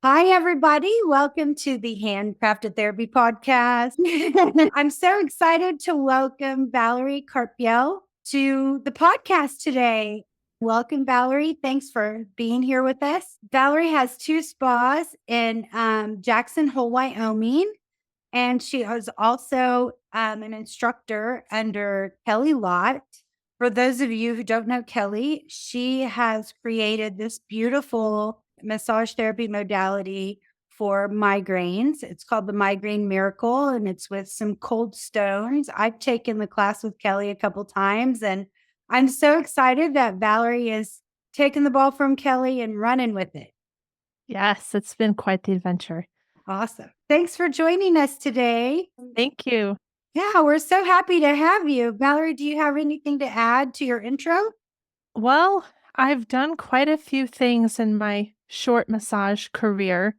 Hi, everybody. Welcome to the Handcrafted Therapy Podcast. I'm so excited to welcome Valerie Karpiel to the podcast today. Welcome, Valerie. Thanks for being here with us. Valerie has two spas in Jackson Hole, Wyoming, and she is also an instructor under Kelly Lott. For those of you who don't know Kelly, she has created this beautiful massage therapy modality for migraines. It's called the Migraine Miracle, and it's with some cold stones. I've taken the class with Kelly a couple times, and I'm so excited that Valerie is taking the ball from Kelly and running with it. Yes, it's been quite the adventure. Awesome. Thanks for joining us today. Thank you. Yeah, we're so happy to have you. Valerie, do you have anything to add to your intro? Well, I've done quite a few things in my short massage career.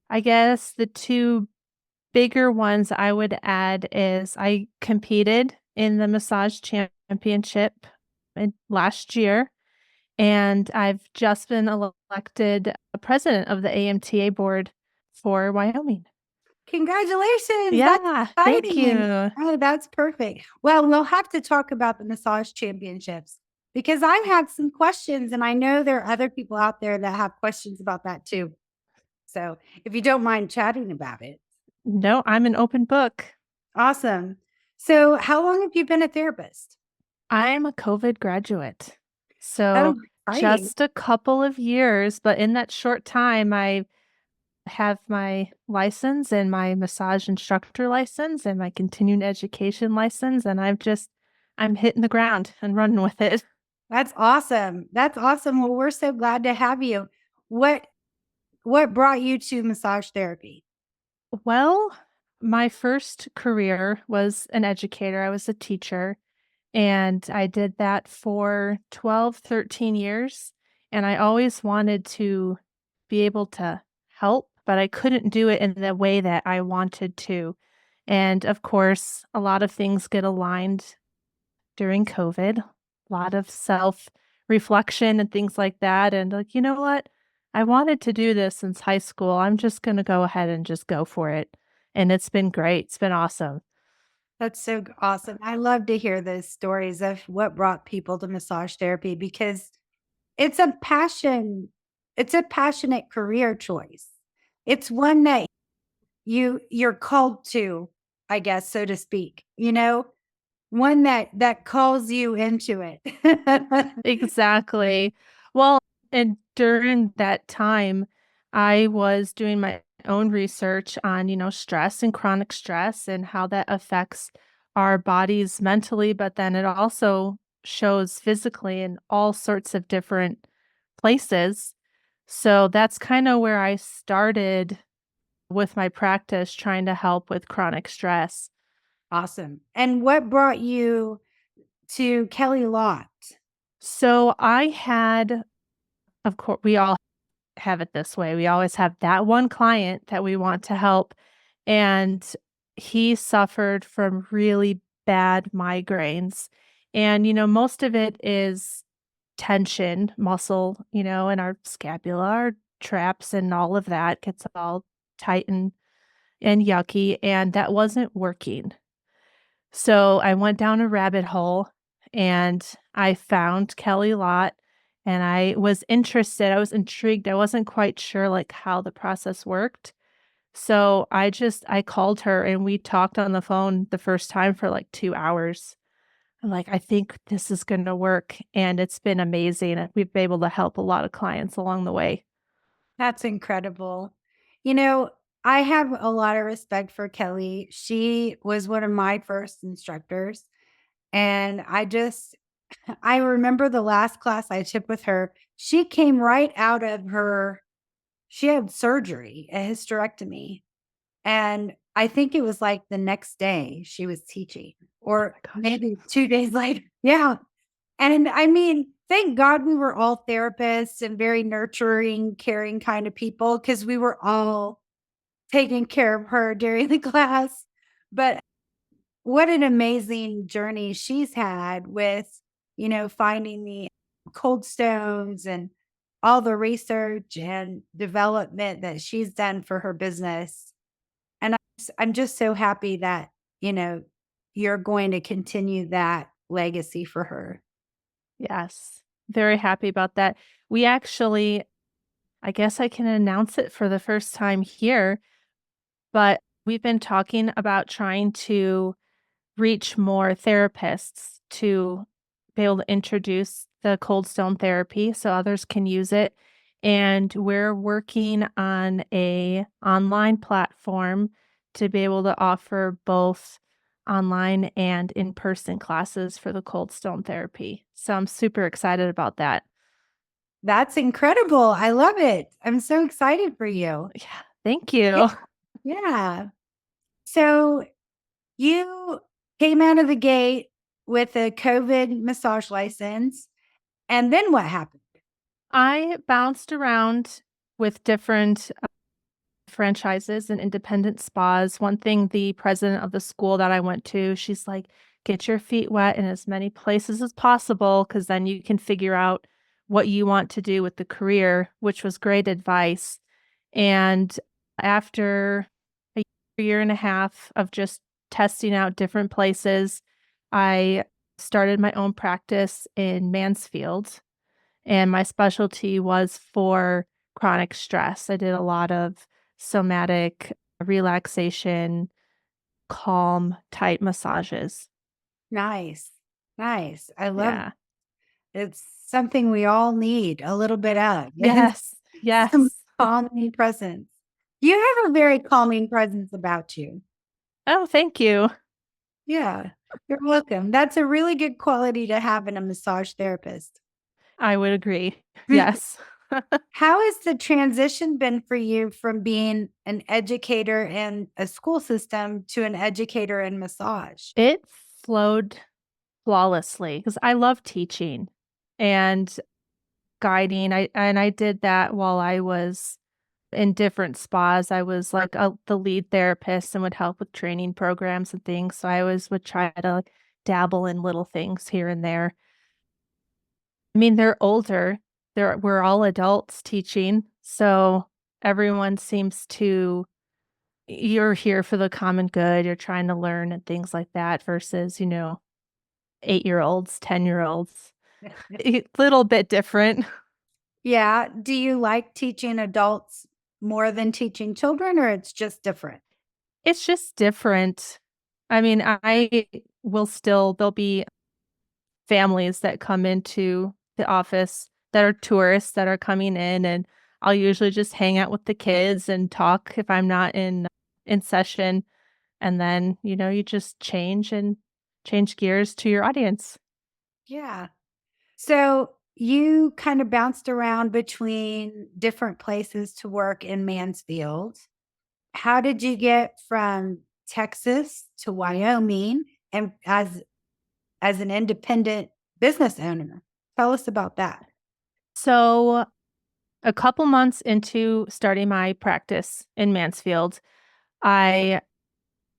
I guess the two bigger ones I would add is I competed in the massage championship last year, and I've just been elected a president of the AMTA Board for Wyoming. Congratulations. That's Yeah, thank exciting. you. Oh, that's perfect. Well, we'll have to talk about the massage championships because I've had some questions and I know there are other people out there that have questions about that too. So if you don't mind chatting about it. No, I'm an open book. Awesome. So how long have you been a therapist? I'm a COVID graduate. So Oh, exciting. just a couple of years, but in that short time, I have my license and my massage instructor license and my continuing education license. And I'm hitting the ground and running with it. That's awesome. That's awesome. Well, we're so glad to have you. What what brought you to massage therapy? Well, my first career was an educator. I was a teacher. And I did that for 12, 13 years. And I always wanted to be able to help, but I couldn't do it in the way that I wanted to. And of course, a lot of things get aligned during COVID, a lot of self reflection and things like that. And like, you know what? I wanted to do this since high school. I'm just going to go ahead and just go for it. And it's been great. It's been awesome. That's so awesome. I love to hear those stories of what brought people to massage therapy because it's a passion. It's a passionate career choice. It's one that you're called to, I guess, so to speak. One that calls you into it. Exactly. Well, and during that time, I was doing my own research on, stress and chronic stress and how that affects our bodies mentally, but then it also shows physically in all sorts of different places. So that's kind of where I started with my practice, trying to help with chronic stress. Awesome. And what brought you to Kelly Lott? So I had, of course, we all have it this way. We always have that one client that we want to help, and he suffered from really bad migraines. And, most of it is tension, muscle, in our scapula, our traps, and all of that gets all tight and yucky, and that wasn't working. So I went down a rabbit hole and I found Kelly Lott and I was interested. I was intrigued. I wasn't quite sure like how the process worked. So I called her and we talked on the phone the first time for like 2 hours. I'm like, I think this is going to work. And it's been amazing. We've been able to help a lot of clients along the way. That's incredible. You know, I have a lot of respect for Kelly. She was one of my first instructors. And I remember the last class I took with her. She came right out of she had surgery, a hysterectomy. And I think it was like the next day she was teaching, Oh or my gosh. maybe 2 days later. Yeah. And I mean, thank God we were all therapists and very nurturing, caring kind of people because we were all taking care of her during the class. But what an amazing journey she's had with, finding the cold stones and all the research and development that she's done for her business. And I'm just so happy that, you know, you're going to continue that legacy for her. Yes. Very happy about that. We actually I guess I can announce it for the first time here, but we've been talking about trying to reach more therapists to be able to introduce the cold stone therapy so others can use it. And we're working on a online platform to be able to offer both online and in-person classes for the cold stone therapy. So I'm super excited about that. That's incredible. I love it. I'm so excited for you. Yeah, thank Yeah. you. Yeah. So you came out of the gate with a COVID massage license. And then what happened? I bounced around with different franchises and independent spas. One thing the president of the school that I went to, she's like, "Get your feet wet in as many places as possible, because then you can figure out what you want to do with the career," which was great advice. And after a year and a half of just testing out different places, I started my own practice in Mansfield, and my specialty was for chronic stress. I did a lot of somatic relaxation, calm type massages. Nice. Nice. I love it. Yeah. It's something we all need a little bit of. Yes. Some Yes. calming presence. You have a very calming presence about you. Oh, thank you. Yeah, you're welcome. That's a really good quality to have in a massage therapist. I would agree. Yes. How has the transition been for you from being an educator in a school system to an educator in massage? It flowed flawlessly because I love teaching and guiding. I did that while I was in different spas. I was like the lead therapist and would help with training programs and things. So I always would try to like, dabble in little things here and there. I mean, they're older. We're all adults teaching. So everyone seems to you're here for the common good. You're trying to learn and things like that versus, 8-year-olds, 10-year-olds. A little bit different. Yeah. Do you like teaching adults more than teaching children, or it's just different? It's just different. I mean, I will still there'll be families that come into the office that are tourists that are coming in, and I'll usually just hang out with the kids and talk if I'm not in session, and then, you just change gears to your audience. Yeah. So you kind of bounced around between different places to work in Mansfield. How did you get from Texas to Wyoming and as an independent business owner? Tell us about that. So, a couple months into starting my practice in Mansfield, I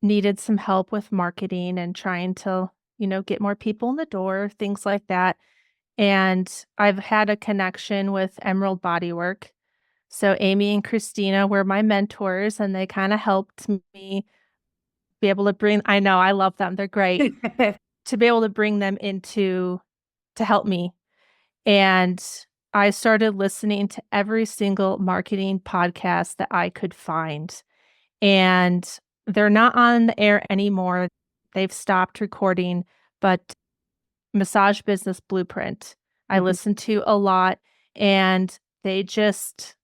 needed some help with marketing and trying to, get more people in the door, things like that. And I've had a connection with Emerald Bodywork. So Amy and Christina were my mentors and they kind of helped me be able to bring I know, I love them. They're great. To be able to bring them into to help me. And I started listening to every single marketing podcast that I could find. And they're not on the air anymore. They've stopped recording, but Massage Business Blueprint, I Mhm. listen to a lot, and they just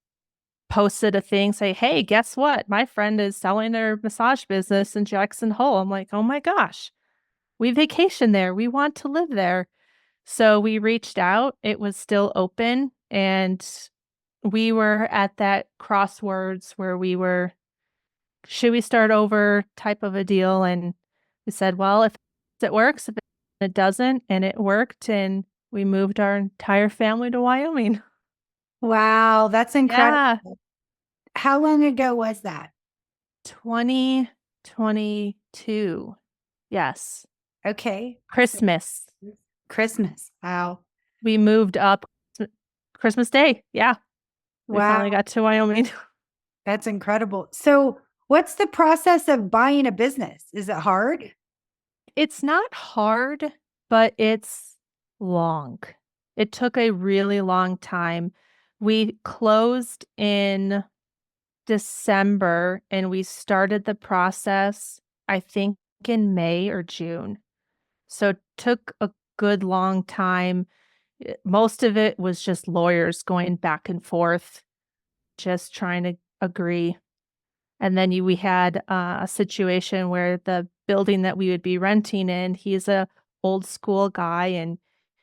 posted a thing say, "Hey, guess what? My friend is selling their massage business in Jackson Hole." I'm like, "Oh my gosh, we vacation there. We want to live there." So we reached out. It was still open, and we were at that crossroads where we were, "Should we start over?" type of a deal, and we said, "Well, if it works, if it doesn't," and it worked, and we moved our entire family to Wyoming. Wow, that's incredible. Yeah, How long ago was that? 2022. Yes, Okay. So Christmas. Christmas. Wow. We moved up Christmas Day. Yeah. We Wow, finally got to Wyoming. that's incredible. So, what's the process of buying a business? Is it hard? It's not hard, but it's long. It took a really long time. We closed in December and we started the process, I think, in May or June. So it took a good long time. Most of it was just lawyers going back and forth, just trying to agree. And then we had a situation where the building that we would be renting in, he's a old school guy and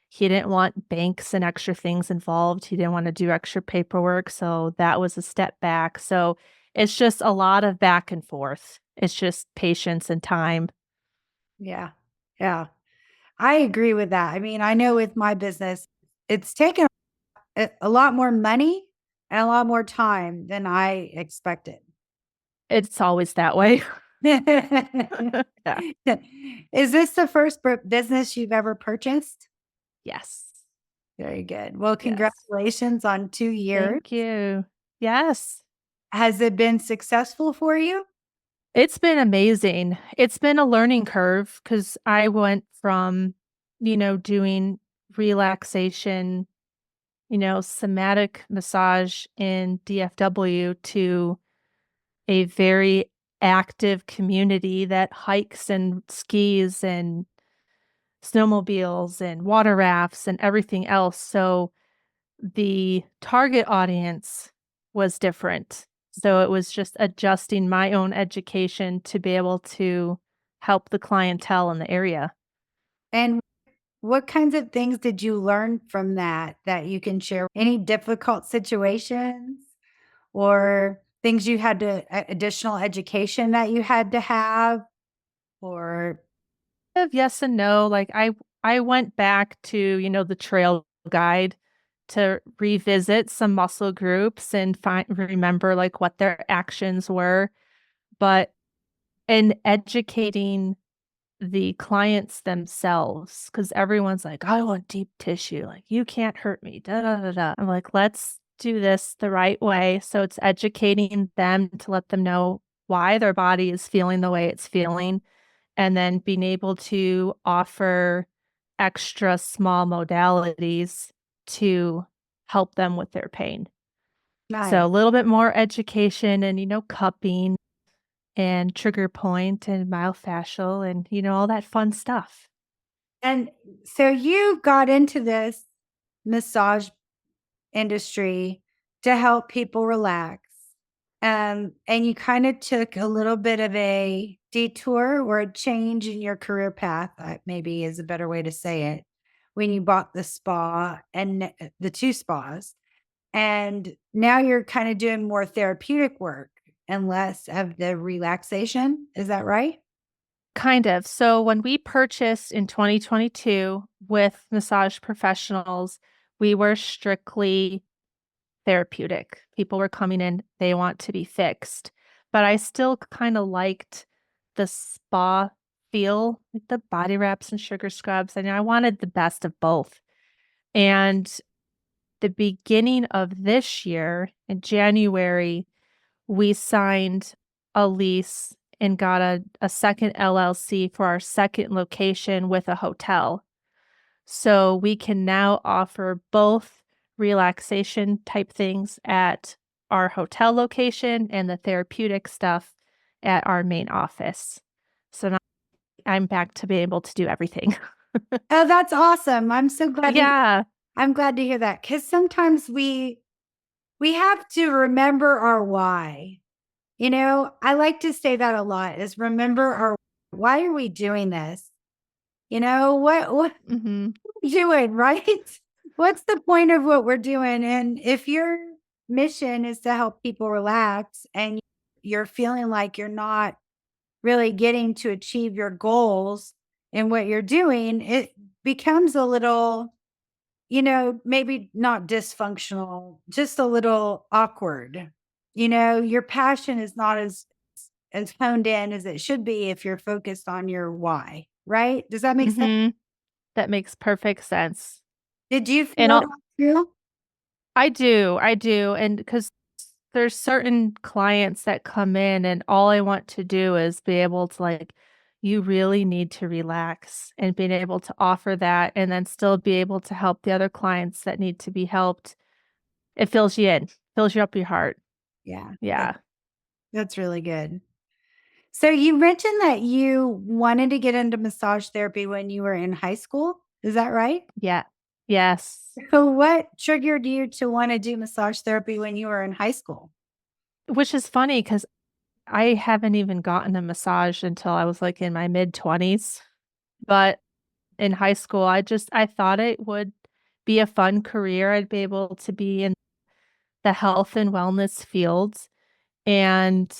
he didn't want banks and extra things involved. He didn't want to do extra paperwork. So that was a step back. So it's just a lot of back and forth. It's just patience and time. Yeah. Yeah. I agree with that. I mean, I know with my business, it's taken a lot more money and a lot more time than I expected. It's always that way. Yeah. Is this the first business you've ever purchased? Yes. Very good. Well, Yes. congratulations on 2 years. Thank you. Yes. Has it been successful for you? It's been amazing. It's been a learning curve because I went from, doing relaxation, somatic massage in DFW to a very active community that hikes and skis and snowmobiles and water rafts and everything else. So the target audience was different. So it was just adjusting my own education to be able to help the clientele in the area. And what kinds of things did you learn from that you can share? Any difficult situations or things you had to additional education that you had to have or Of yes and no, like I went back to, the trail guide to revisit some muscle groups and remember like what their actions were, but in educating the clients themselves, because everyone's like, "I want deep tissue, like, you can't hurt me, da, da, da, da." I'm like, "Let's do this the right way." So it's educating them to let them know why their body is feeling the way it's feeling, and then being able to offer extra small modalities to help them with their pain. So nice. a little bit more education and, cupping and trigger point and myofascial and, all that fun stuff. And so you got into this massage industry to help people relax. And you kind of took a little bit of a detour or a change in your career path, maybe is a better way to say it, when you bought the spa and the two spas. And now you're kind of doing more therapeutic work and less of the relaxation. Is that right? Kind of. So when we purchased in 2022 with massage professionals, we were strictly therapeutic. People were coming in, they want to be fixed. But I still kind of liked the spa feel, like the body wraps and sugar scrubs. I wanted the best of both. And the beginning of this year, in January, we signed a lease and got a second LLC for our second location with a hotel. So we can now offer both relaxation type things at our hotel location and the therapeutic stuff at our main office. So now I'm back to be able to do everything. Oh, that's awesome. I'm so glad Yeah. I'm glad to hear that because sometimes we have to remember our why. I like to say that a lot is remember our why are we doing this? What Mhm. are we doing, right? What's the point of what we're doing? And if your mission is to help people relax and you're feeling like you're not really getting to achieve your goals in what you're doing, it becomes a little maybe not dysfunctional, just a little awkward. Your passion is not as honed in as it should be if you're focused on your why, right? Does that make sense? Mhm. That makes perfect sense. Did you And feel I'll that too? I do, and because there's certain clients that come in and all I want to do is be able to, like, you really need to relax, and being able to offer that and then still be able to help the other clients that need to be helped. It fills you up your heart. Yeah, Yeah. that's really good. So you mentioned that you wanted to get into massage therapy when you were in high school. Is that right? Yeah. Yes. So what triggered you to want to do massage therapy when you were in high school? Which is funny because I haven't even gotten a massage until I was, like, in my mid-20s, but in high school, I thought it would be a fun career. I'd be able to be in the health and wellness fields, and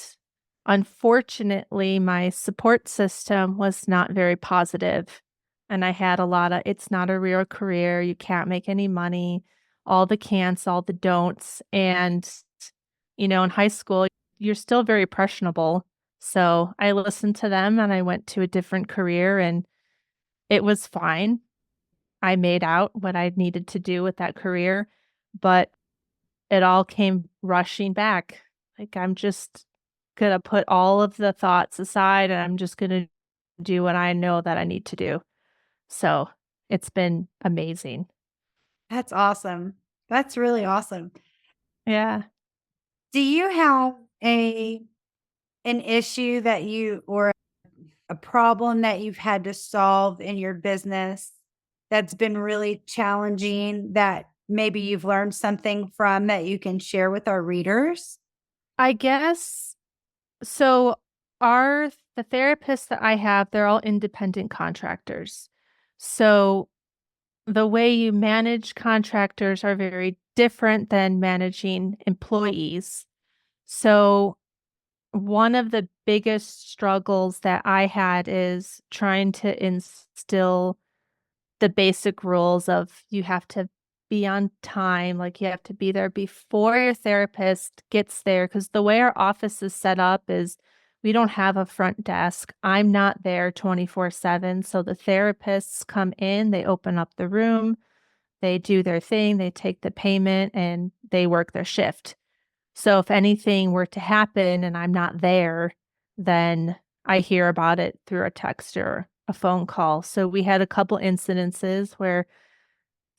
unfortunately, my support system was not very positive, and I had a lotta, "It's not a real career, you can't make any money," all the can'ts, all the don'ts, and, in high school, you're still very impressionable, so I listened to them and I went to a different career, and it was fine. I made out what I needed to do with that career, but it all came rushing back. Like, I'm just gonna put all of the thoughts aside, and I'm just gonna do what I know that I need to do. So, it's been amazing. That's awesome. That's really awesome. Yeah. Do you have a an issue that you or a problem that you've had to solve in your business that's been really challenging that maybe you've learned something from that you can share with our readers? I guess so our the therapists that I have, they're all independent contractors. So, the way you manage contractors are very different than managing employees. So, one of the biggest struggles that I had is trying to instill the basic rules of you have to be on time, like, you have to be there before your therapist gets there. Because the way our office is set up is we don't have a front desk. I'm not there 24/7, so the therapists come in, they open up the room, they do their thing, they take the payment, and they work their shift. So if anything were to happen and I'm not there, then I hear about it through a text or a phone call. So we had a couple incidences where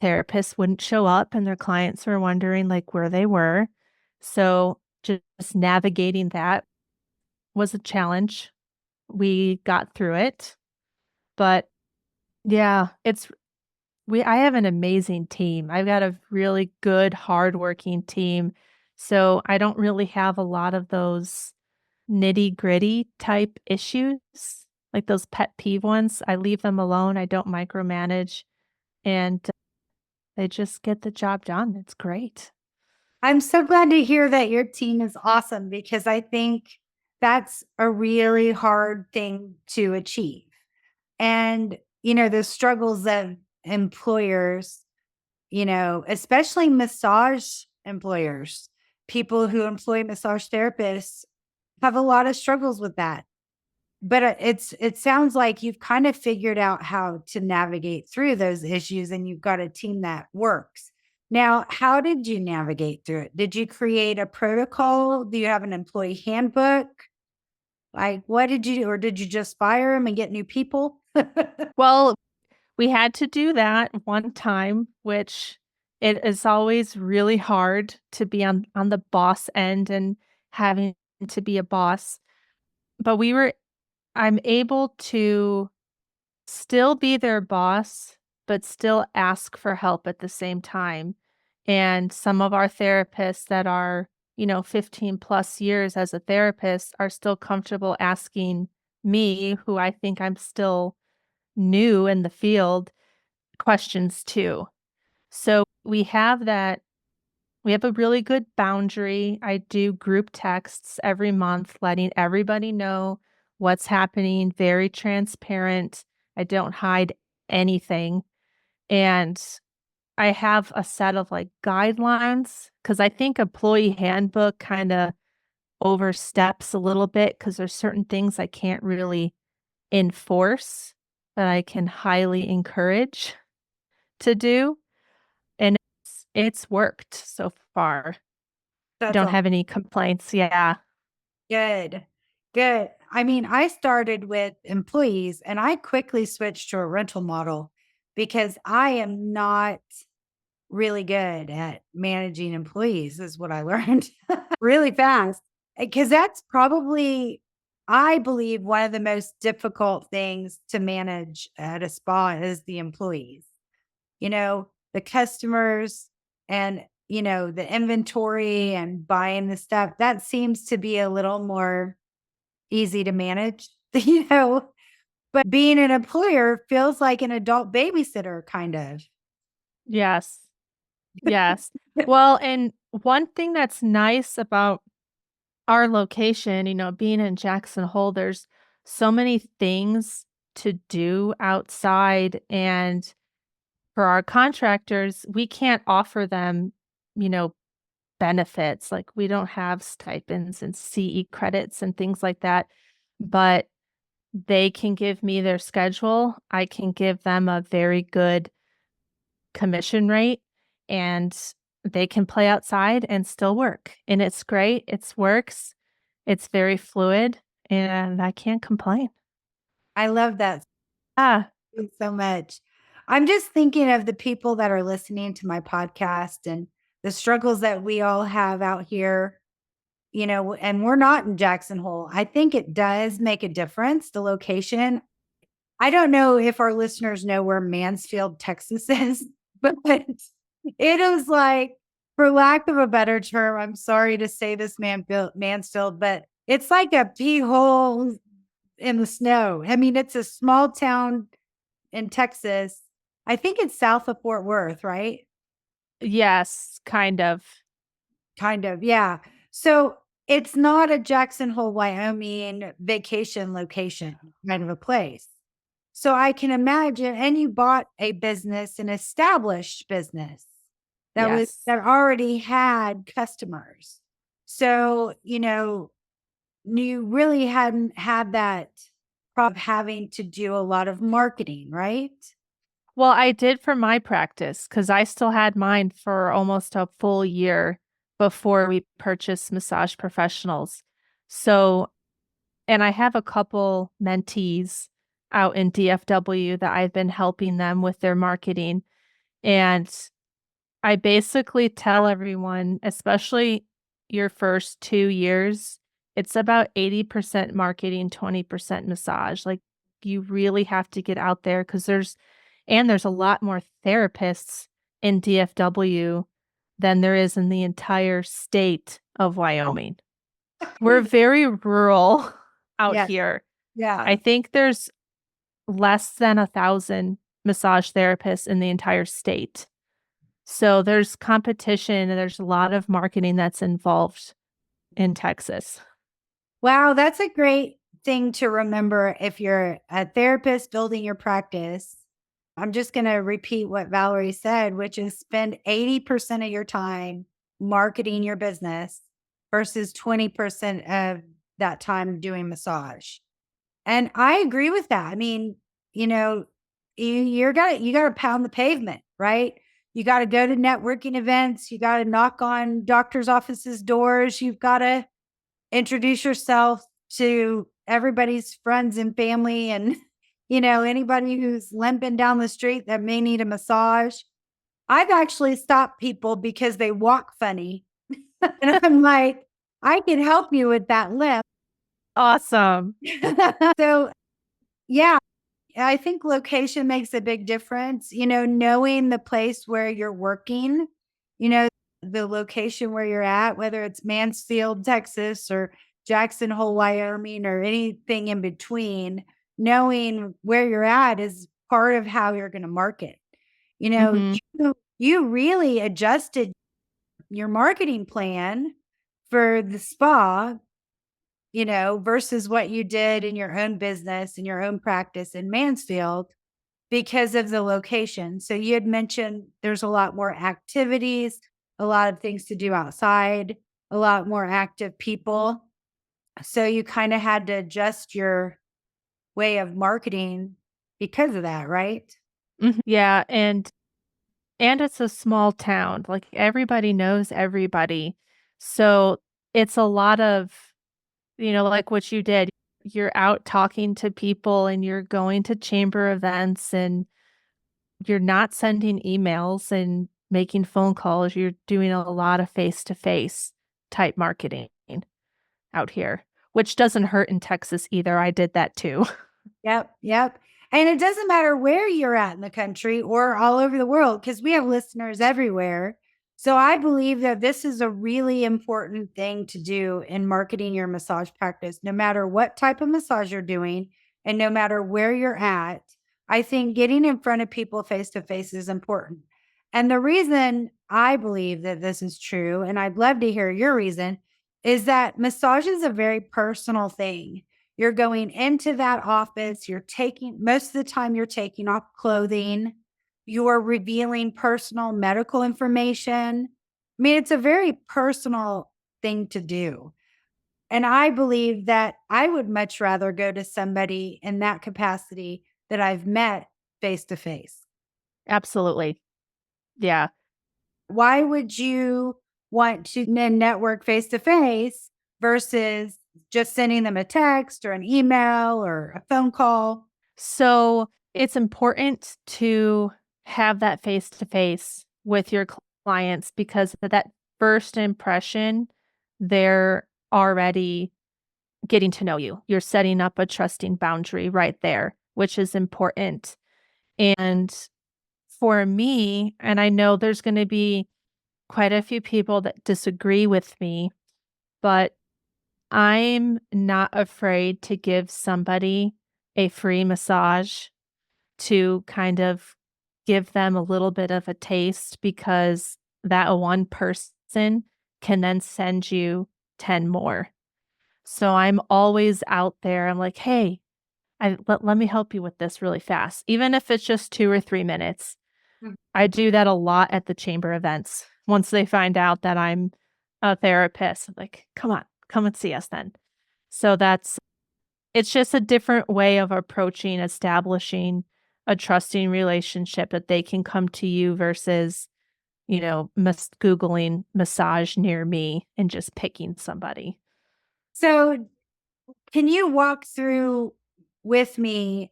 therapists wouldn't show up and their clients were wondering like where they were. So just navigating that was a challenge. We got through it. But yeah, I have an amazing team. I've got a really good, hardworking team. So I don't really have a lot of those nitty-gritty type issues, like those pet peeve ones. I leave them alone. I don't micromanage, and they just get the job done. It's great. I'm so glad to hear that your team is awesome because I think that's a really hard thing to achieve. And, the struggles of employers, especially massage employers, people who employ massage therapists have a lot of struggles with that. But it sounds like you've kind of figured out how to navigate through those issues and you've got a team that works. Now, how did you navigate through it? Did you create a protocol? Do you have an employee handbook? Like, what did you do? Or did you just fire them and get new people? Well, we had to do that one time, which it is always really hard to be on the boss end and having to be a boss. But I'm able to still be their boss, but still ask for help at the same time. And some of our therapists that are, 15 plus years as a therapist are still comfortable asking me, who I think I'm still new in the field, questions too. So we have a really good boundary. I do group texts every month, letting everybody know what's happening, very transparent. I don't hide anything. And I have a set of like guidelines because I think employee handbook kind of oversteps a little bit because there's certain things I can't really enforce that I can highly encourage to do. And it's worked so far. I That's don't all have any complaints. Yeah. good. Good. I mean, I started with employees and I quickly switched to a rental model because I am not really good at managing employees, is what I learned really fast. Because that's probably, I believe, one of the most difficult things to manage at a spa is the employees, the customers and, the inventory and buying the stuff. That seems to be a little more easy to manage, but being an employer feels like an adult babysitter kind of. Yes. Yes. Well, and one thing that's nice about our location, being in Jackson Hole, there's so many things to do outside. And for our contractors, we can't offer them, you know, benefits. Like we don't have stipends and CE credits and things like that. But they can give me their schedule. I can give them a very good commission rate and they can play outside and still work. And it's great. It works. It's very fluid and I can't complain. I love that Ah, so much. I'm just thinking of the people that are listening to my podcast and the struggles that we all have out here, and we're not in Jackson Hole. I think it does make a difference, the location. I don't know if our listeners know where Mansfield, Texas is, but it is like, for lack of a better term, I'm sorry to say this, Mansfield, but it's like a pea hole in the snow. I mean, it's a small town in Texas. I think it's south of Fort Worth, right? yes, kind of. Kind of, yeah. So it's not a Jackson Hole, Wyoming vacation location kind of a place. So I can imagine, and you bought a business, an established business Yes. that already had customers. So, you really hadn't had that problem of having to do a lot of marketing, right? Well, I did for my practice because I still had mine for almost a full year before we purchased Massage Professionals. So, and I have a couple mentees out in DFW that I've been helping them with their marketing. And I basically tell everyone, especially your first 2 years, it's about 80% marketing, 20% massage. Like you really have to get out there because there's a lot more therapists in DFW than there is in the entire state of Wyoming. We're very rural out Yes. here. Yeah. I think there's less than 1,000 massage therapists in the entire state. So there's competition and there's a lot of marketing that's involved in Texas. Wow, that's a great thing to remember if you're a therapist building your practice. I'm just going to repeat what Valerie said, which is spend 80% of your time marketing your business versus 20% of that time doing massage. And I agree with that. I mean, you know, you got to pound the pavement, right? You got to go to networking events, you got to knock on doctors' offices doors, you've got to introduce yourself to everybody's friends and family and anybody who's limping down the street that may need a massage. I've actually stopped people because they walk funny and I'm like, I can help you with that limp. Awesome. So yeah, I think location makes a big difference. Knowing the place where you're working, you know, the location where you're at, whether it's Mansfield, Texas, or Jackson Hole, Wyoming, or anything in between, knowing where you're at is part of how you're going to market. You know, Mhm. you really adjusted your marketing plan for the spa, versus what you did in your own business and your own practice in Mansfield because of the location. So you had mentioned there's a lot more activities, a lot of things to do outside, a lot more active people. So you kind of had to adjust your way of marketing because of that, right? Mhm. Yeah, and And it's a small town, like, everybody knows everybody. So, it's a lot of, like what you did. You're out talking to people and you're going to chamber events and you're not sending emails and making phone calls. You're doing a lot of face-to-face type marketing out here, which doesn't hurt in Texas either. I did that too. Yep, yep. And it doesn't matter where you're at in the country or all over the world because we have listeners everywhere. So I believe that this is a really important thing to do in marketing your massage practice, no matter what type of massage you're doing and no matter where you're at. I think getting in front of people face to face is important. And the reason I believe that this is true, and I'd love to hear your reason, is that massage is a very personal thing. You're going into that office, you're taking most of the time you're taking off clothing, you're revealing personal medical information. I mean, it's a very personal thing to do. And I believe that I would much rather go to somebody in that capacity that I've met face to face. Absolutely. Yeah. Why would you want to network face to face versus just sending them a text or an email or a phone call? So, it's important to have that face to face with your clients because of that first impression, they're already getting to know you. You're setting up a trusting boundary right there, which is important. And for me, and I know there's going to be quite a few people that disagree with me, but I'm not afraid to give somebody a free massage to kind of give them a little bit of a taste because that one person can then send you 10 more. So I'm always out there. I'm like, "Hey, let me help you with this really fast." Even if it's just 2 or 3 minutes. Mm. I do that a lot at the chamber events. Once they find out that I'm a therapist, I'm like, "Come on, come and see us then." So it's just a different way of approaching establishing a trusting relationship that they can come to you versus, Googling massage near me and just picking somebody. So, can you walk through with me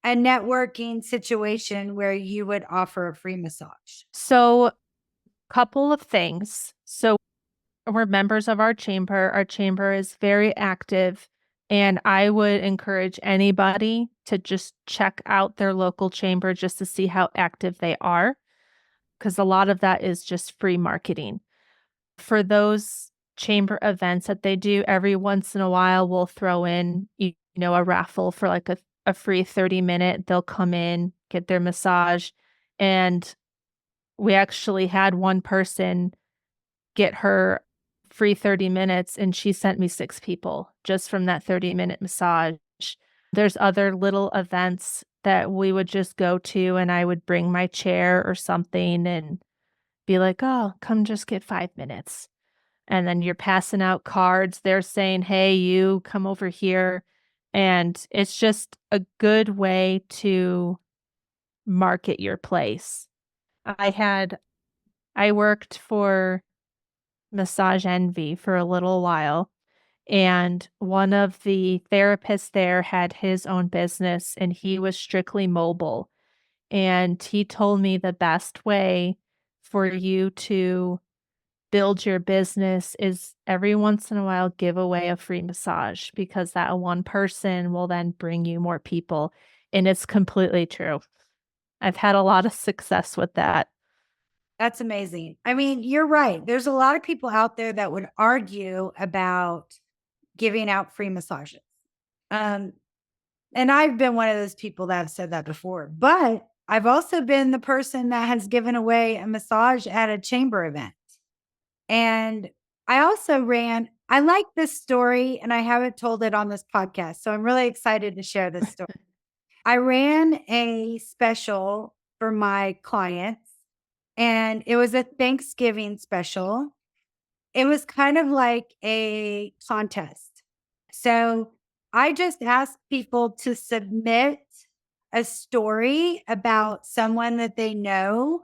a networking situation where you would offer a free massage? So, couple of things. So, we're members of our chamber. Our chamber is very active, and I would encourage anybody to just check out their local chamber just to see how active they are, because a lot of that is just free marketing. For those chamber events that they do, every once in a while, we'll throw in, a raffle for like a free 30-minute. They'll come in, get their massage. And we actually had one person get her free 30 minutes and she sent me 6 people just from that 30-minute massage. There's other little events that we would just go to and I would bring my chair or something and be like, "Oh, come just get 5 minutes." And then you're passing out cards. They're saying, "Hey, you come over here." And it's just a good way to market your place. I worked for Massage Envy for a little while, and one of the therapists there had his own business and he was strictly mobile. And he told me the best way for you to build your business is every once in a while give away a free massage because that one person will then bring you more people. And it's completely true. I've had a lot of success with that. That's amazing. I mean, you're right. There's a lot of people out there that would argue about giving out free massages. Um, and I've been one of those people that have said that before, but I've also been the person that has given away a massage at a chamber event. And I like this story and I haven't told it on this podcast. So I'm really excited to share this story. I ran a special for my clients and it was a Thanksgiving special. It was kind of like a contest. So I just asked people to submit a story about someone that they know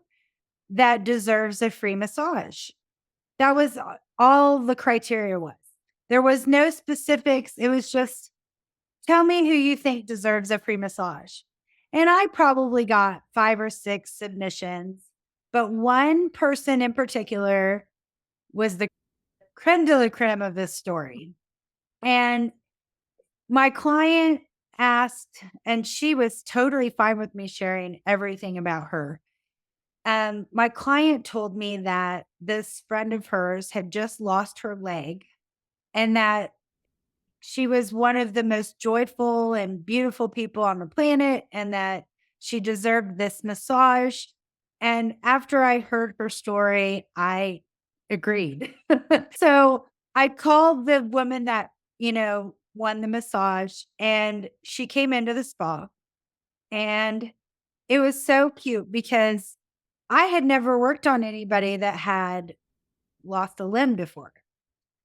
that deserves a free massage. That was all the criteria was. There was no specifics. It was just, tell me who you think deserves a free massage. And I probably got 5 or 6 submissions, but one person in particular was the creme de la creme of this story. And my client asked, and she was totally fine with me sharing everything about her. My client told me that this friend of hers had just lost her leg and that she was one of the most joyful and beautiful people on the planet and that she deserved this massage. And after I heard her story, I agreed. So I called the woman that, won the massage, and she came into the spa. And it was so cute because I had never worked on anybody that had lost a limb before.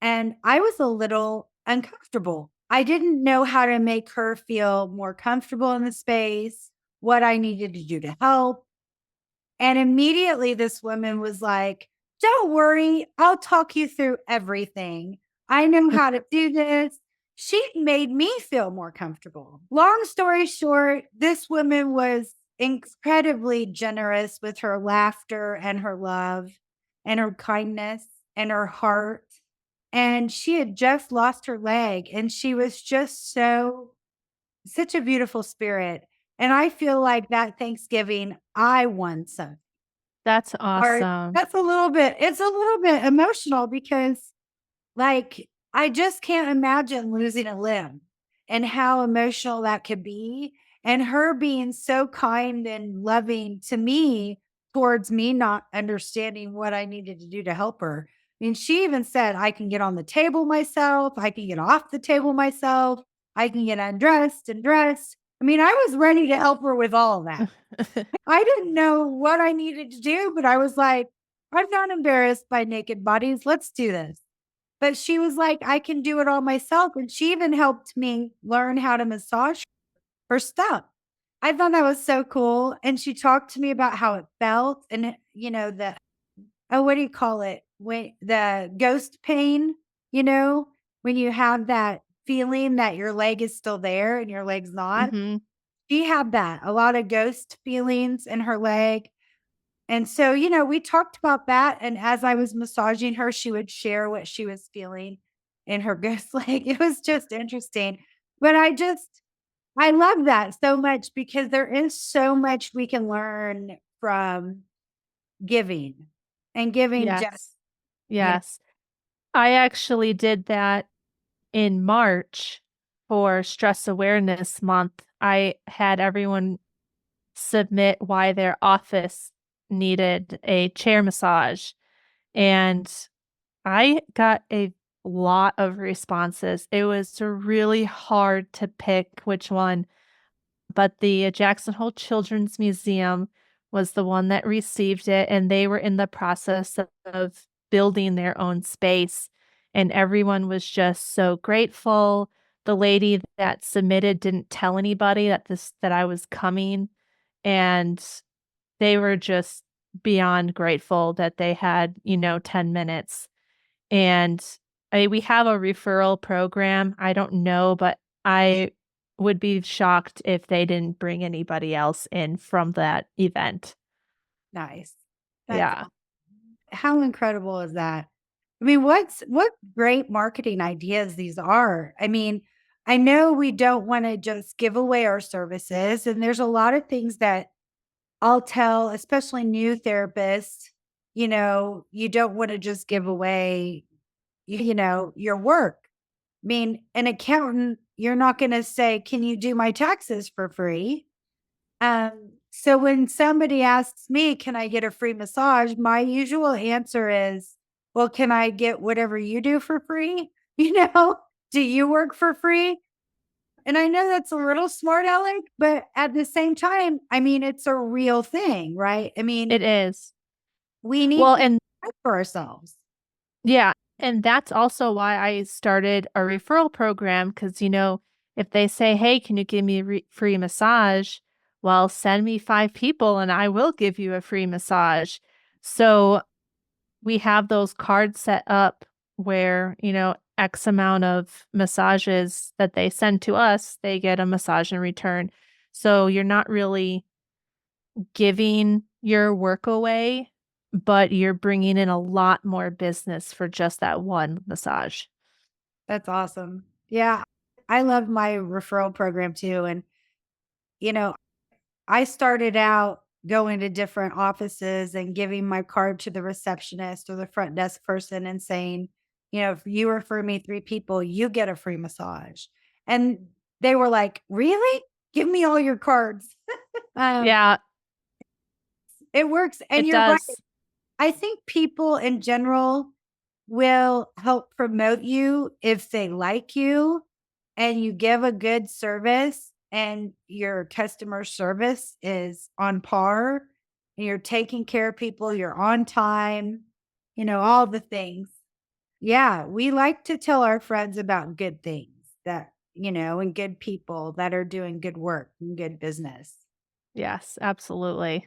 And I was a little uncomfortable. I didn't know how to make her feel more comfortable in the space, what I needed to do to help. And immediately this woman was like, don't worry, I'll talk you through everything. I know how to do this. She made me feel more comfortable. Long story short, this woman was incredibly generous with her laughter and her love and her kindness and her heart. And she had just lost her leg and she was just such a beautiful spirit. And I feel like that Thanksgiving, I won some. That's Or awesome. it's a little bit emotional because like I just can't imagine losing a limb and how emotional that could be. And her being so kind and loving to me towards me not understanding what I needed to do to help her. I mean, she even said, I can get on the table myself. I can get off the table myself. I can get undressed and dressed. I mean, I was ready to help her with all of that. I didn't know what I needed to do, but I was like, I'm not embarrassed by naked bodies. Let's do this. But she was like, I can do it all myself. And she even helped me learn how to massage her stuff. I thought that was so cool. And she talked to me about how it felt and, what do you call it? When the ghost pain, when you have that feeling that your leg is still there and your leg's not. Mhm. She had that, a lot of ghost feelings in her leg. And so, we talked about that. And as I was massaging her, she would share what she was feeling in her ghost leg. It was just interesting. But I love that so much because there is so much we can learn from giving and giving just, Yes. you know, Yes. I actually did that in March for Stress Awareness Month. I had everyone submit why their office needed a chair massage, and I got a lot of responses. It was really hard to pick which one, but the Jackson Hole Children's Museum was the one that received it, and they were in the process of building their own space, and everyone was just so grateful. The lady that submitted didn't tell anybody that I was coming, and they were just beyond grateful that they had, 10 minutes. And we have a referral program. I don't know, but I would be shocked if they didn't bring anybody else in from that event. nice. That's Yeah. how incredible is that? I mean, what great marketing ideas these are. I mean, I know we don't want to just give away our services, and there's a lot of things that I'll tell, especially new therapists, you don't want to just give away, your work. I mean, an accountant, you're not going to say, "Can you do my taxes for free?" So when somebody asks me, can I get a free massage? My usual answer is, well, can I get whatever you do for free? Do you work for free? And I know that's a little smart aleck, but at the same time, I mean, it's a real thing, right? I mean, It is. we need Well, to and fight for ourselves. yeah, and that's also why I started a referral program because, if they say, "Hey, can you give me a free massage?" Well, send me 5 people and I will give you a free massage. So we have those cards set up where, X amount of massages that they send to us, they get a massage in return. So you're not really giving your work away, but you're bringing in a lot more business for just that one massage. That's awesome. Yeah. I love my referral program too. And, you know, I started out going to different offices and giving my card to the receptionist or the front desk person and saying, if you refer me 3 people, you get a free massage. And they were like, really? Give me all your cards. um, Yeah, it works. And it you're right. does. I think people in general will help promote you if they like you and you give a good service and your customer service is on par and you're taking care of people, you're on time, all the things. Yeah, we like to tell our friends about good things that, and good people that are doing good work and good business. Yes, absolutely.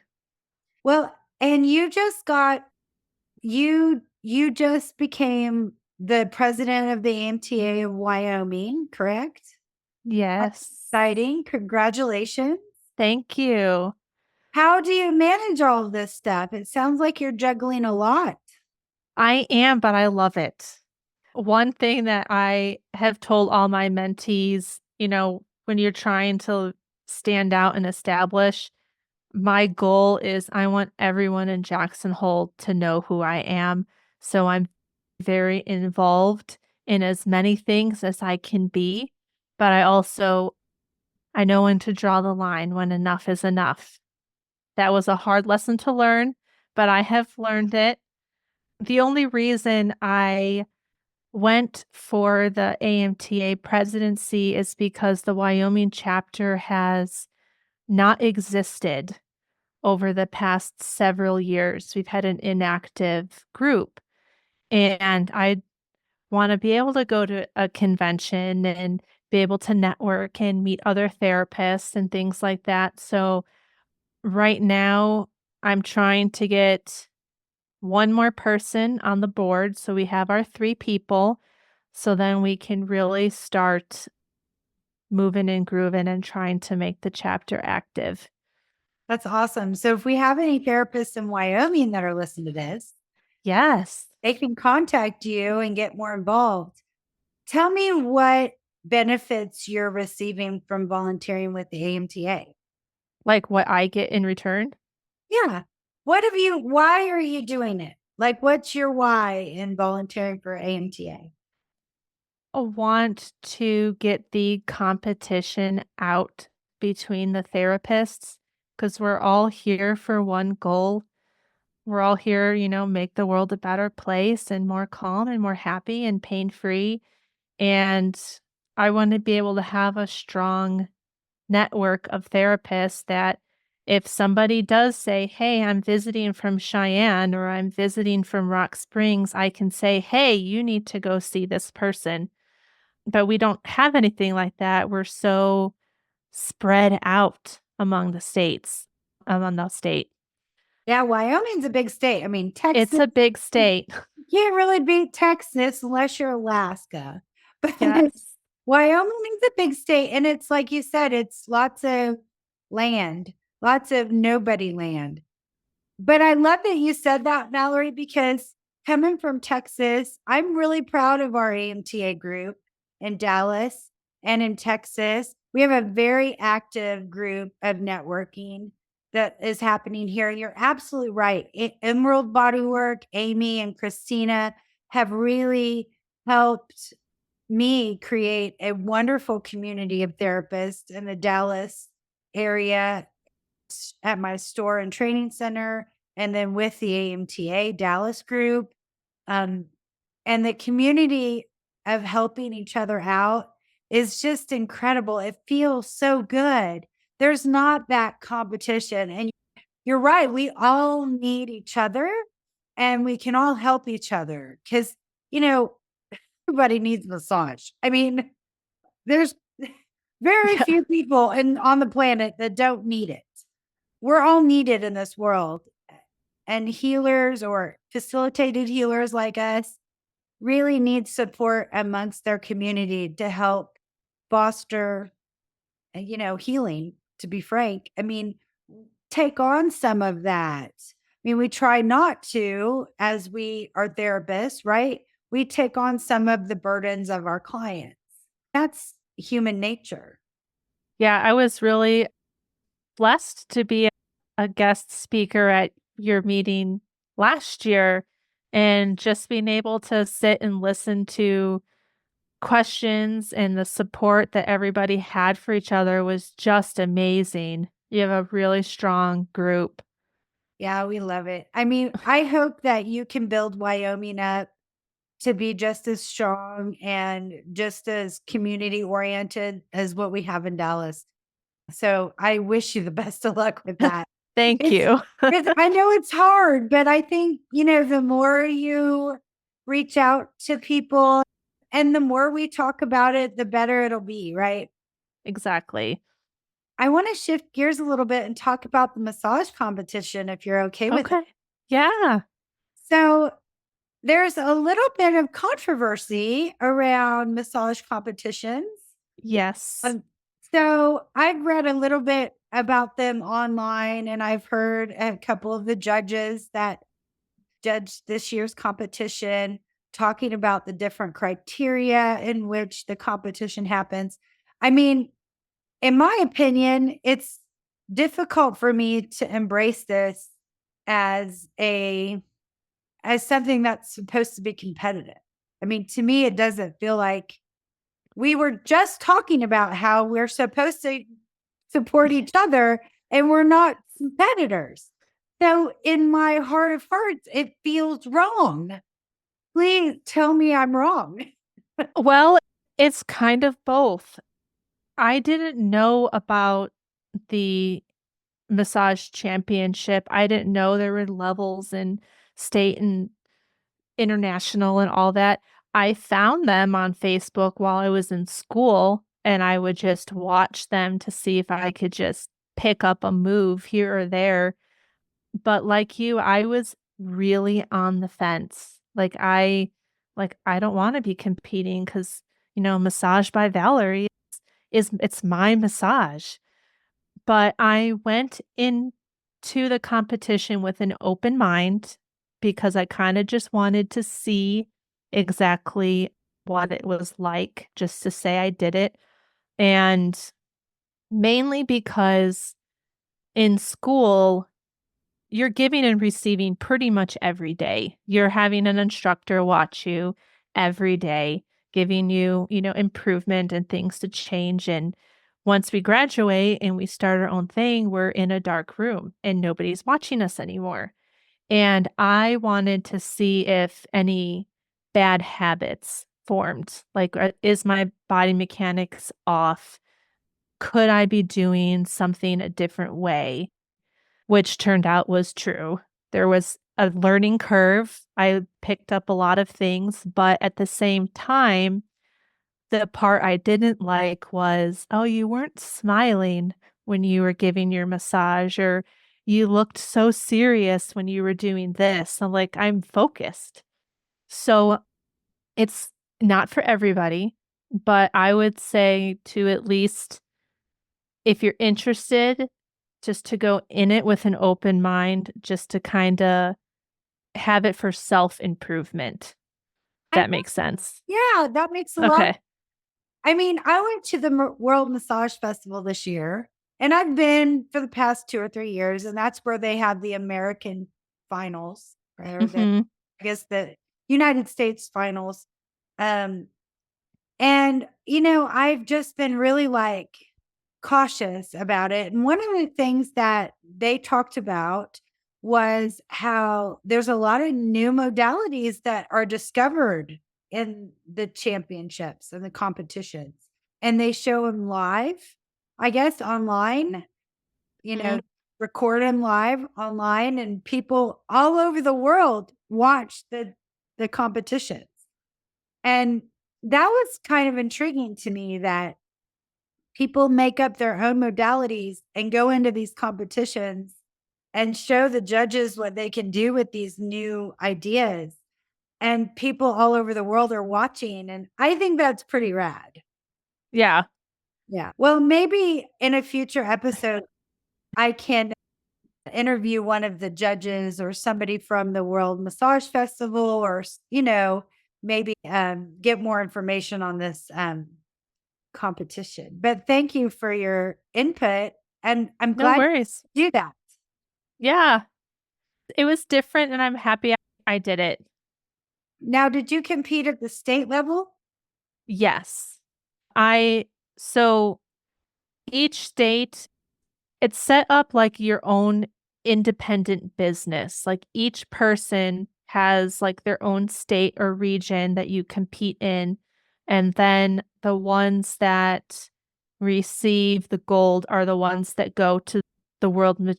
Well, and you just became the president of the AMTA of Wyoming, correct? That's Yes. exciting. Congratulations. Thank you. How do you manage all of this stuff? It sounds like you're juggling a lot. I am, but I love it. One thing that I have told all my mentees, when you're trying to stand out and establish, my goal is I want everyone in Jackson Hole to know who I am. So I'm very involved in as many things as I can be, but I know when to draw the line when enough is enough. That was a hard lesson to learn, but I have learned it. The only reason I went for the AMTA presidency is because the Wyoming chapter has not existed over the past several years. We've had an inactive group, and I want to be able to go to a convention and be able to network and meet other therapists and things like that. So right now, I'm trying to get one more person on the board. So we have our 3 people. So then we can really start moving and grooving and trying to make the chapter active. That's awesome. So if we have any therapists in Wyoming that are listening to this, Yes. they can contact you and get more involved. Tell me what benefits you're receiving from volunteering with the AMTA. Like what I get in return. Yeah. Why are you doing it? Like, what's your why in volunteering for AMTA? I want to get the competition out between the therapists because we're all here for one goal. We're all here, make the world a better place and more calm and more happy and pain free. And I want to be able to have a strong network of therapists that if somebody does say, "Hey, I'm visiting from Cheyenne or I'm visiting from Rock Springs," I can say, "Hey, you need to go see this person." But we don't have anything like that. We're so spread out among the state. Yeah, Wyoming's a big state. I mean, It's Texas, a big state. you can't really beat Texas unless you're Alaska. But Yes. Wyoming's a big state. And it's like you said, it's lots of land, lots of nobody land. But I love that you said that, Valerie, because coming from Texas, I'm really proud of our AMTA group in Dallas and in Texas. We have a very active group of networking that is happening here. You're absolutely right. Emerald Bodywork, Amy and Christina have really helped me create a wonderful community of therapists in the Dallas area at my store and training center, and then with the AMTA Dallas group. Um, and the community of helping each other out is just incredible. It feels so good. There's not that competition. And you're right. We all need each other and we can all help each other because, everybody needs a massage. I mean, there's very Yeah. few people on the planet that don't need it. We're all needed in this world. And healers or facilitated healers like us really need support amongst their community to help foster, healing, to be frank. I mean, take on some of that. I mean, we try not to as we are therapists, right? We take on some of the burdens of our clients. That's human nature. Yeah, I was really blessed to be a guest speaker at your meeting last year and just being able to sit and listen to questions and the support that everybody had for each other was just amazing. You have a really strong group. Yeah, we love it. I mean, I hope that you can build Wyoming up to be just as strong and just as community oriented as what we have in Dallas. So I wish you the best of luck with that. Thank It's you. I know it's hard, but I think, the more you reach out to people and the more we talk about it, the better it'll be, right? Exactly. I want to shift gears a little bit and talk about the massage competition if you're okay with it. Okay. Yeah. So, there's a little bit of controversy around massage competitions. Yes. Um, so I've read a little bit about them online, and I've heard a couple of the judges that judged this year's competition talking about the different criteria in which the competition happens. I mean, in my opinion, it's difficult for me to embrace this as a as something that's supposed to be competitive. I mean, to me, it doesn't feel like we were just talking about how we're supposed to support each other and we're not competitors. So, in my heart of hearts, it feels wrong. Please tell me I'm wrong. Well, it's kind of both. I didn't know about the massage championship. I didn't know there were levels in state and international and all that. I found them on Facebook while I was in school, and I would just watch them to see if I could just pick up a move here or there. But like you, I was really on the fence. I don't wanna be competing because Massage by Valerie it's my massage. But I went into the competition with an open mind because I kinda just wanted to see exactly what it was like just to say I did it, and mainly because in school, you're giving and receiving pretty much every day. You're having an instructor watch you every day, giving you, improvement and things to change, and once we graduate and we start our own thing, we're in a dark room and nobody's watching us anymore. And I wanted to see if any bad habits formed. Like, is my body mechanics off? Could I be doing something a different way? Which turned out was true. There was a learning curve. I picked up a lot of things, but at the same time, the part I didn't like was, "Oh, you weren't smiling when you were giving your massage," or, "You looked so serious when you were doing this." I'm like, "I'm focused." So, it's not for everybody, but I would say to at least, if you're interested, just to go in it with an open mind, just to kinda have it for self-improvement. I That makes sense. Yeah, that makes a lot. Okay. I mean, I went to the World Massage Festival this year, and I've been for the past 2 or 3 years, and that's where they have the American finals, or Mhm. I guess the United States finals. Um, and I've just been really like cautious about it. And one of the things that they talked about was how there's a lot of new modalities that are discovered in the championships and the competitions. And they show them live, I guess, online, you know, Mhm. record them live online, and people all over the world watch the competitions. And that was kind of intriguing to me that people make up their own modalities and go into these competitions and show the judges what they can do with these new ideas. And people all over the world are watching. And I think that's pretty rad. Yeah. Yeah. Well, maybe in a future episode, I can interview one of the judges or somebody from the World Massage Festival, or, maybe get more information on this competition. But thank you for your input. And I'm No glad worries. you do that. Yeah. It was different and I'm happy I did it. Now, did you compete at the state level? Yes. So each state, it's set up like your own independent business. Like each person has like their own state or region that you compete in. And then the ones that receive the gold are the ones that go to the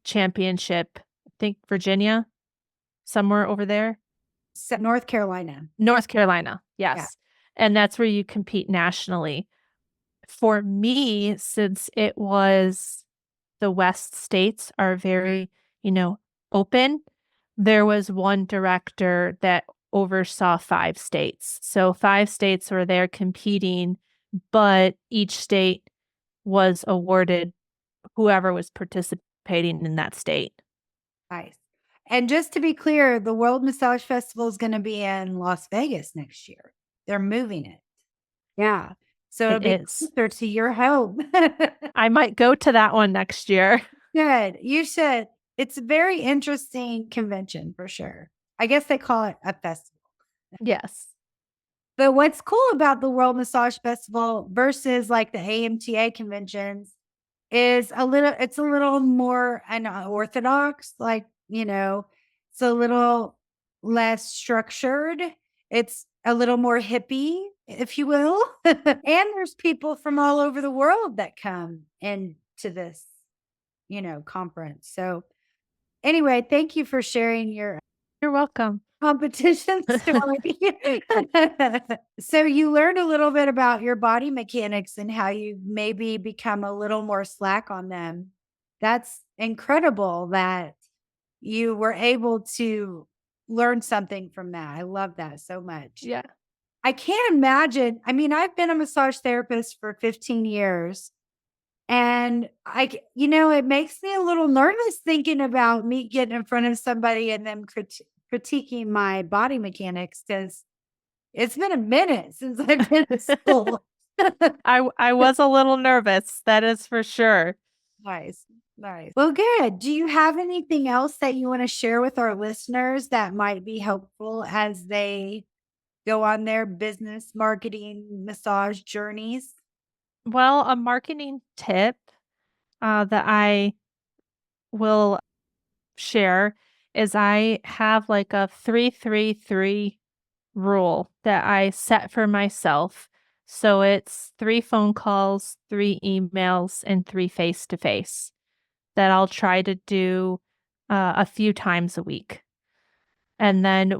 championship. I think Virginia, somewhere over there. North Carolina. North Carolina. Yeah. Yes. And that's where you compete nationally. For me, since it was the West states are very, open, there was one director that oversaw 5 states. So 5 states were there competing, but each state was awarded whoever was participating in that state. Nice. And just to be clear, the World Massage Festival is going to be in Las Vegas next year. They're moving it. Yeah. So it'll It be is. closer to your home. I might go to that one next year. Good. You should. It's a very interesting convention for sure. I guess they call it a festival. Yes. But what's cool about the World Massage Festival versus like the AMTA conventions is it's a little more unorthodox, like, it's a little less structured. It's a little more hippie, if you will. And there's people from all over the world that come into this, conference. So anyway, thank you for sharing your You're welcome. competition story. So you learned a little bit about your body mechanics and how you maybe become a little more slack on them. That's incredible that you were able to learn something from that. I love that so much. Yeah. I can't imagine. I mean, I've been a massage therapist for 15 years. And it makes me a little nervous thinking about me getting in front of somebody and them critiquing my body mechanics, because it's been a minute since I've been in school. I was a little nervous, that is for sure. Nice. Nice. Well, good. Do you have anything else that you want to share with our listeners that might be helpful as they go on their business marketing massage journeys? Well, a marketing tip that I will share is I have like a 3-3-3 rule that I set for myself. So it's 3 phone calls, 3 emails, and 3 face-to-face that I'll try to do a few times a week. And then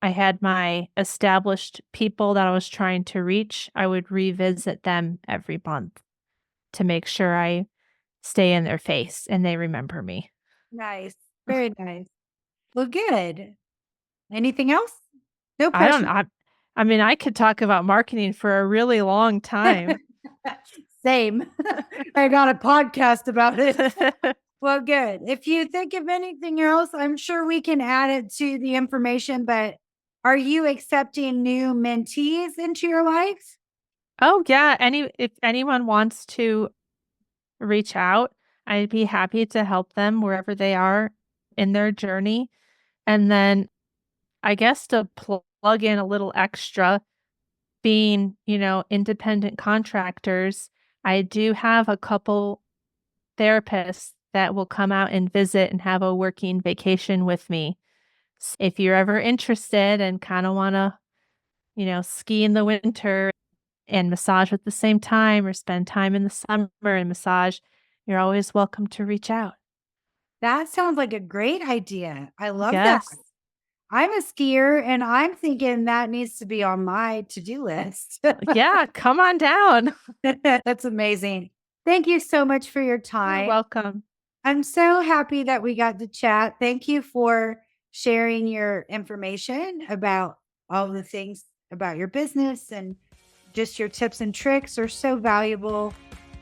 I had my established people that I was trying to reach, I would revisit them every month to make sure I stay in their face and they remember me. Nice. Very nice. Well, good. Anything else? No I don't pressure. know. I mean, I could talk about marketing for a really long time. Same. I got a podcast about it. Well, good. If you think of anything else, I'm sure we can add it to the information, but are you accepting new mentees into your life? Oh, yeah. If anyone wants to reach out, I'd be happy to help them wherever they are in their journey. And then I guess to plug in a little extra, being, independent contractors, I do have a couple therapists that will come out and visit and have a working vacation with me. If you're ever interested and kind of want to, ski in the winter and massage at the same time, or spend time in the summer and massage, you're always welcome to reach out. That sounds like a great idea. I love that. Yes. I'm a skier and I'm thinking that needs to be on my to-do list. Yeah, come on down. That's amazing. Thank you so much for your You're time. welcome. I'm so happy that we got to chat. Thank you for sharing your information about all the things about your business, and just your tips and tricks are so valuable.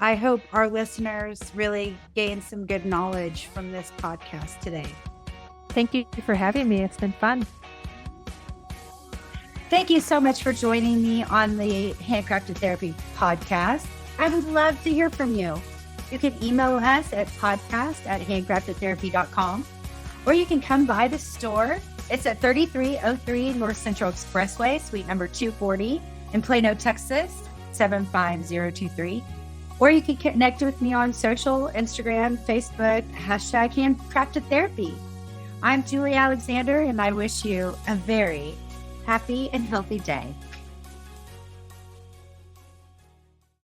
I hope our listeners really gain some good knowledge from this podcast today. Thank you for having me. It's been fun. Thank you so much for joining me on the Handcrafted Therapy Podcast. I would love to hear from you. You can email us at podcast@handcraftedtherapy.com, or you can come by the store. It's at 3303 North Central Expressway, suite number 240 in Plano, Texas, 75023. Or you can connect with me on social, Instagram, Facebook, #Handcrafted Therapy. I'm Julie Alexander, and I wish you a very happy and healthy day.